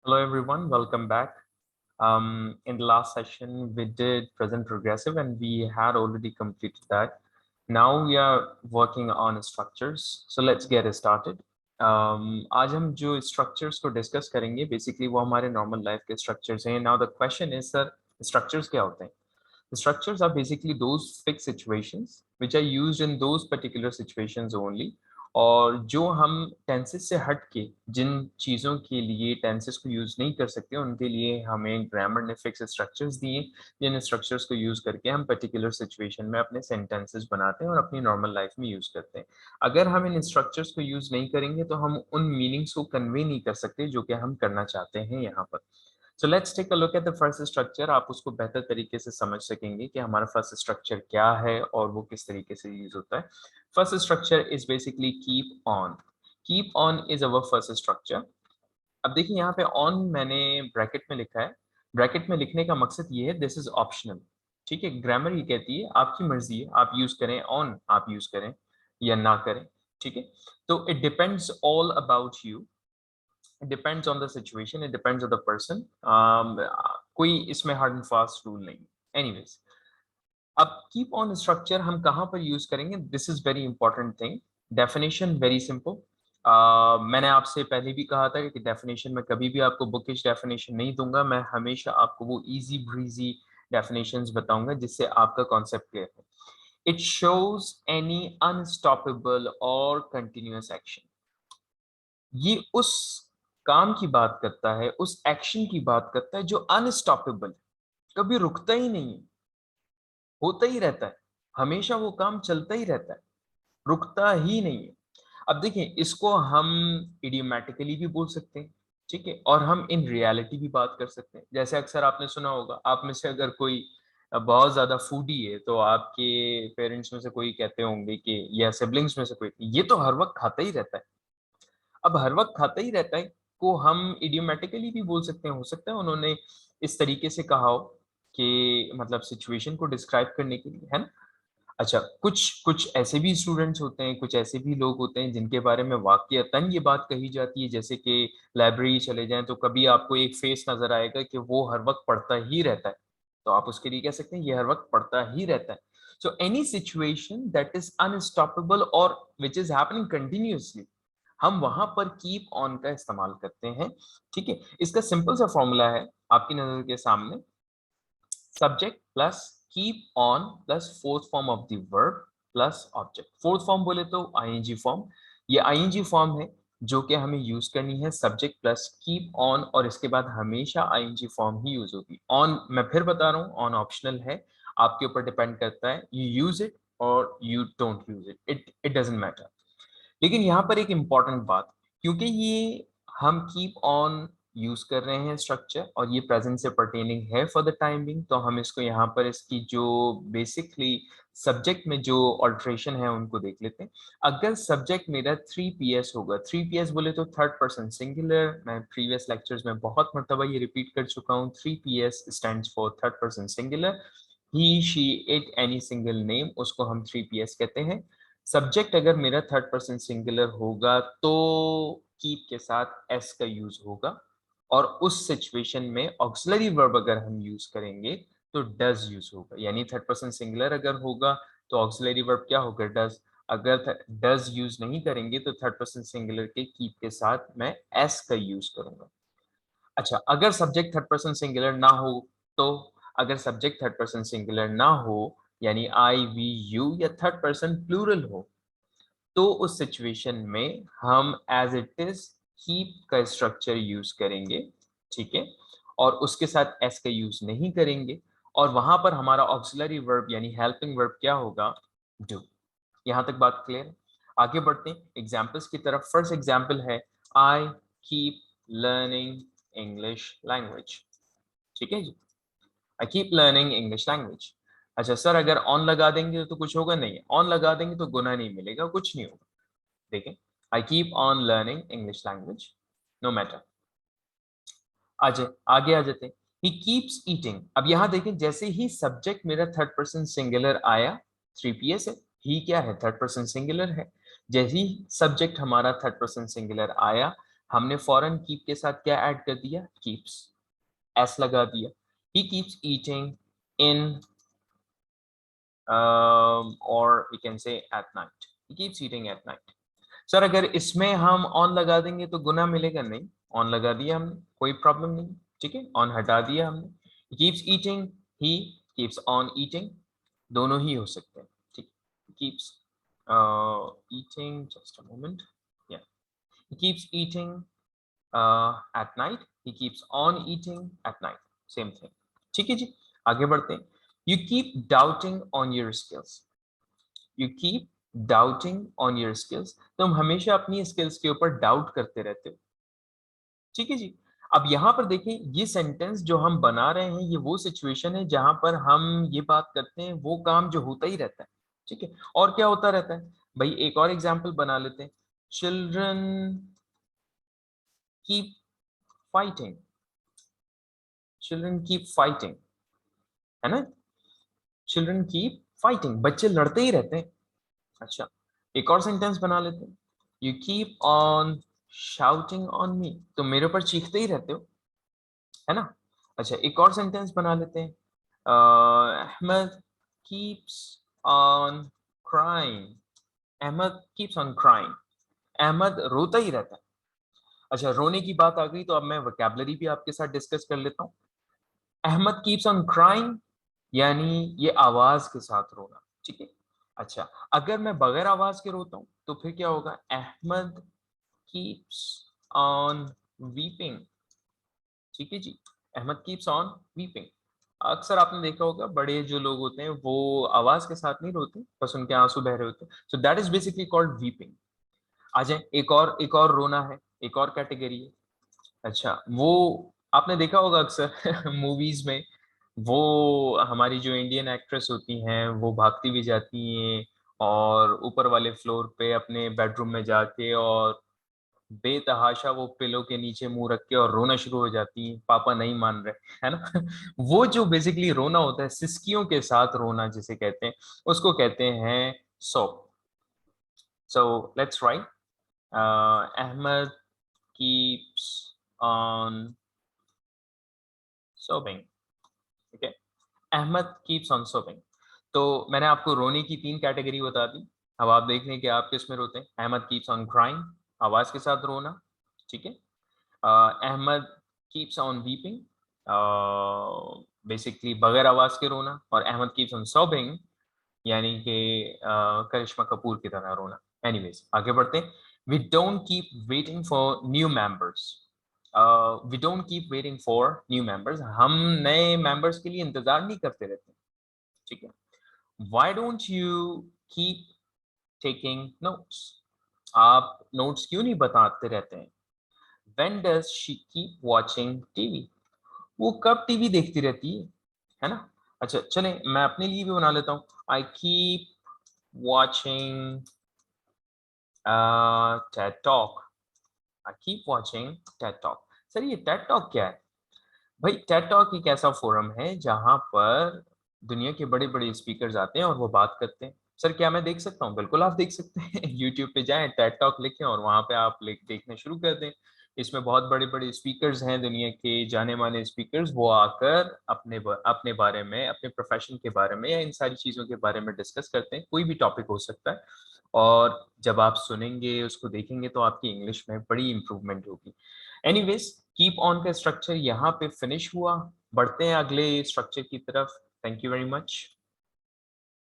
Hello everyone, welcome back. In the last session, we did present progressive and we had already completed that. Now we are working on structures. So let's get started. आज हम जो structures को discuss करेंगे, basically वो हमारे normal life के structures हैं. Now the question is, sir, structures क्या होते हैं? The structures are basically those fixed situations which are used in those particular situations only. और जो हम टेंसेस से हट के जिन चीज़ों के लिए टेंसेस को यूज़ नहीं कर सकते उनके लिए हमें ग्रामर ने फिक्स स्ट्रक्चर्स दिए, जिन स्ट्रक्चर्स को यूज़ करके हम पर्टिकुलर सिचुएशन में अपने सेंटेंसेस बनाते हैं और अपनी नॉर्मल लाइफ में यूज़ करते हैं. अगर हम इन स्ट्रक्चर्स को यूज़ नहीं करेंगे तो हम उन मीनिंग्स को कन्वे नहीं कर सकते जो कि हम करना चाहते हैं यहाँ पर. So let's take a look at the first structure. आप उसको बेहतर तरीके से समझ सकेंगे कि हमारा फर्स्ट स्ट्रक्चर क्या है और वो किस तरीके से यूज होता है. First structure is basically keep on. Keep on is our first structure. अब देखिए यहाँ पे ऑन मैंने ब्रैकेट में लिखा है. ब्रैकेट में लिखने का मकसद ये है, दिस इज ऑप्शनल. ठीक है, ग्रामर ये कहती है आपकी मर्जी है, आप यूज करें ऑन, आप यूज करें या ना करें. ठीक है, तो it depends all about you. It depends on the situation, it depends on the person. कोई इसमें हार्ड एंड फास्ट रूल नहीं. एनीवेज, अब कीप ऑन स्ट्रक्चर हम कहाँ पर यूज करेंगे, this is very important thing. Definition very simple. मैंने आपसे पहले भी कहा था कि डेफिनेशन में कभी भी आपको बुकिश डेफिनेशन नहीं दूंगा. मैं हमेशा आपको वो इजी ब्रीजी डेफिनेशंस बताऊंगा जिससे आपका कॉन्सेप्ट क्लियर है. इट शोज एनी अनस्टॉपेबल और कंटिन्यूअस एक्शन. ये उस काम की बात करता है, उस एक्शन की बात करता है जो अनस्टॉपेबल, कभी रुकता ही नहीं है, होता ही रहता है, हमेशा वो काम चलता ही रहता है, रुकता ही नहीं है. अब देखिए, इसको हम इडियोमैटिकली भी बोल सकते हैं. ठीक है, और हम इन रियलिटी भी बात कर सकते हैं. जैसे अक्सर आपने सुना होगा, आप में से अगर कोई बहुत ज्यादा फूडी है तो आपके पेरेंट्स में से कोई कहते होंगे कि, या सिबलिंग्स में से कोई, ये तो हर वक्त खाता ही रहता है. अब हर वक्त खाता ही रहता है को हम इडियोमेटिकली भी बोल सकते हैं. हो सकता है उन्होंने इस तरीके से कहा हो कि मतलब सिचुएशन को डिस्क्राइब करने के लिए, है ना. अच्छा, कुछ कुछ ऐसे भी स्टूडेंट्स होते हैं, कुछ ऐसे भी लोग होते हैं जिनके बारे में वाकईतन ये बात कही जाती है, जैसे कि लाइब्रेरी चले जाएं तो कभी आपको एक फेस नजर आएगा कि वो हर वक्त पढ़ता ही रहता है, तो आप उसके लिए कह सकते हैं ये हर वक्त पढ़ता ही रहता है. So any situation that is unstoppable और विच इज हैपनिंग कंटिन्यूअसली, हम वहां पर कीप ऑन का इस्तेमाल करते हैं. ठीक है, इसका सिंपल सा फॉर्मूला है आपकी नजर के सामने. Subject plus keep on plus fourth form of the verb plus object. Fourth form बोले तो आईएनजी फॉर्म. ये आईएनजी फॉर्म है जो कि हमें यूज करनी है. सब्जेक्ट प्लस कीप ऑन और इसके बाद हमेशा आईएनजी फॉर्म ही यूज होगी. ऑन मैं फिर बता रहा हूँ, ऑन ऑप्शनल है, आपके ऊपर डिपेंड करता है, यू यूज इट और you don't use it, it doesn't matter. लेकिन यहाँ पर एक इंपॉर्टेंट बात, क्योंकि ये हम कीप ऑन यूज कर रहे हैं स्ट्रक्चर और ये प्रेजेंट से पर्टेनिंग है फॉर द टाइम बिंग, तो हम इसको यहाँ पर इसकी जो बेसिकली सब्जेक्ट में जो ऑल्ट्रेशन है उनको देख लेते हैं. अगर सब्जेक्ट मेरा 3PS होगा, 3PS बोले तो थर्ड पर्सन सिंगुलर. मैं प्रीवियस लेक्चर्स में बहुत मरतबा ये रिपीट कर चुका हूँ, 3PS stands for third person singular. He she it any single name, उसको हम 3PS कहते हैं. सब्जेक्ट अगर मेरा थर्ड पर्सन सिंगुलर होगा तो कीप के साथ एस का यूज होगा, और उस सिचुएशन में ऑक्सिलरी वर्ब अगर हम यूज करेंगे तो डज यूज होगा. यानी थर्ड पर्सन सिंगुलर अगर होगा तो ऑक्सिलरी वर्ब क्या होगा, डज. अगर डज यूज नहीं करेंगे तो थर्ड पर्सन सिंगुलर के कीप के साथ मैं एस का यूज करूंगा. अच्छा, अगर सब्जेक्ट थर्ड पर्सन सिंगुलर ना हो तो, अगर सब्जेक्ट थर्ड पर्सन सिंगुलर ना हो यानी आई वी यू या थर्ड पर्सन प्लूरल हो, तो उस सिचुएशन में हम एज इट इज कीप का स्ट्रक्चर यूज करेंगे. ठीक है, और उसके साथ एस का यूज नहीं करेंगे, और वहां पर हमारा ऑक्सिलरी वर्ब यानी हेल्पिंग वर्ब क्या होगा, डू. यहां तक बात क्लियर. आगे बढ़ते हैं एग्जाम्पल्स की तरफ. फर्स्ट एग्जाम्पल है, I keep learning English language. ठीक है जी, I keep learning English language. अच्छा सर, अगर ऑन लगा देंगे तो कुछ होगा, नहीं. ऑन लगा देंगे तो गुना नहीं मिलेगा, कुछ नहीं होगा. देखें, I keep on learning English language, no matter. आज आगे आ जाते हैं, ही कीप्स ईटिंग. अब यहां देखें, जैसे ही सब्जेक्ट मेरा थर्ड पर्सन सिंगुलर आया, 3PS है, ही क्या है, थर्ड पर्सन सिंगुलर है. जैसे ही सब्जेक्ट हमारा थर्ड पर्सन सिंगुलर आया, हमने फौरन कीप के साथ क्या ऐड कर दिया, कीप्स, एस लगा दिया। ही कीप्स ईटिंग इन और we can say at night, he keeps eating at night. Sir अगर इसमें हम ऑन लगा देंगे तो गुना मिलेगा, नहीं, ऑन लगा दिया हमने, कोई प्रॉब्लम नहीं, ठीक है, ऑन हटा दिया हमने। ही keeps eating, he keeps on eating, दोनों ही हो सकते हैं, ठीक, keeps eating, just a moment, या he keeps eating at night, he keeps on eating at night, same thing, ठीक है जी। आगे बढ़ते हैं। You keep doubting on your skills, you keep doubting on your skills, तुम हमेशा अपनी स्किल्स के ऊपर डाउट करते रहते हो, ठीक है जी। अब यहाँ पर देखें, ये सेंटेंस जो हम बना रहे हैं ये वो सिचुएशन है जहां पर हम ये बात करते हैं, वो काम जो होता ही रहता है, ठीक है। और क्या होता रहता है भाई, एक और एग्जाम्पल बना लेते हैं। Children keep fighting, children keep fighting, है ना, चिल्ड्रन कीप फाइटिंग, बच्चे लड़ते ही रहते हैं। अच्छा, एक और सेंटेंस बना लेते हैं। You keep on shouting on me, तो मेरे ऊपर चीखते ही रहते हो, है ना। अच्छा, एक और सेंटेंस बना लेते हैं। Ahmed keeps on crying, Ahmed keeps on crying, Ahmed रोता ही रहता है। अच्छा, रोने की बात आ गई तो अब मैं वोकैबुलरी भी आपके साथ डिस्कस कर लेता हूँ। अहमद कीप्स ऑन क्राइंग यानी ये आवाज के साथ रोना, ठीक है। अच्छा, अगर मैं बगैर आवाज के रोता हूं तो फिर क्या होगा, अहमद कीप्स ऑन वीपिंग, ठीक है जी, अहमद कीप्स ऑन वीपिंग। अक्सर आपने देखा होगा बड़े जो लोग होते हैं वो आवाज के साथ नहीं रोते, बस उनके आंसू बह रहे होते हैं, so that is basically called weeping. आ जाए, एक और रोना है, एक और कैटेगरी है। अच्छा, वो आपने देखा होगा अक्सर मूवीज में, वो हमारी जो इंडियन एक्ट्रेस होती हैं वो भागती भी जाती हैं और ऊपर वाले फ्लोर पे अपने बेडरूम में जाके और बेतहाशा वो पिलो के नीचे मुंह रख के और रोना शुरू हो जाती हैं, पापा नहीं मान रहे, है ना। वो जो बेसिकली रोना होता है, सिसकियों के साथ रोना जिसे कहते हैं, उसको कहते हैं sob. So let's write, Ahmed keeps on sobbing, ठीक है, अहमद कीप्स ऑन सोबिंग। तो मैंने आपको रोने की 3 कैटेगरी बता दी। अब आप देख लें कि आप किस में रोते हैं। अहमद कीप्स ऑन क्राइंग, आवाज के साथ रोना, ठीक है। Ahmed keeps on weeping, basically बगैर आवाज के रोना। और अहमद कीप्स ऑन सोबिंग यानी कि करिश्मा कपूर की तरह रोना। एनीवेज, आगे बढ़ते हैं। We don't keep waiting for new members, we don't keep waiting for new members, हम नए मेंबर्स के लिए इंतजार नहीं करते रहते, ठीक है। Why don't you keep taking notes, आप नोट्स क्यों नहीं बताते रहते हैं। When does she keep watching TV, वो कब टीवी देखती रहती है ना। अच्छा चलें, मैं अपने लिए भी बना लेता हूँ। I keep watching TED Talk, I keep watching TED Talk। Sir ये TED Talk क्या है भाई? TED Talk एक ऐसा फोरम है जहां पर दुनिया के बड़े बड़े स्पीकर्स आते हैं और वो बात करते हैं। सर क्या मैं देख सकता हूँ? बिल्कुल आप देख सकते हैं। यूट्यूब पे जाएं, TED Talk लिखें और वहां पे आप देखना शुरू कर दें। इसमें बहुत बड़े बड़े स्पीकर्स हैं, दुनिया के जाने माने स्पीकर्स, वो आकर अपने बारे में, अपने प्रोफेशन के बारे में या इन सारी चीज़ों के बारे में डिस्कस करते हैं। कोई भी टॉपिक हो सकता है, और जब आप सुनेंगे, उसको देखेंगे, तो आपकी इंग्लिश में बड़ी इंप्रूवमेंट होगी। एनीवेज, कीप ऑन का स्ट्रक्चर यहाँ पे फिनिश हुआ। बढ़ते हैं अगले स्ट्रक्चर की तरफ। Thank you very much.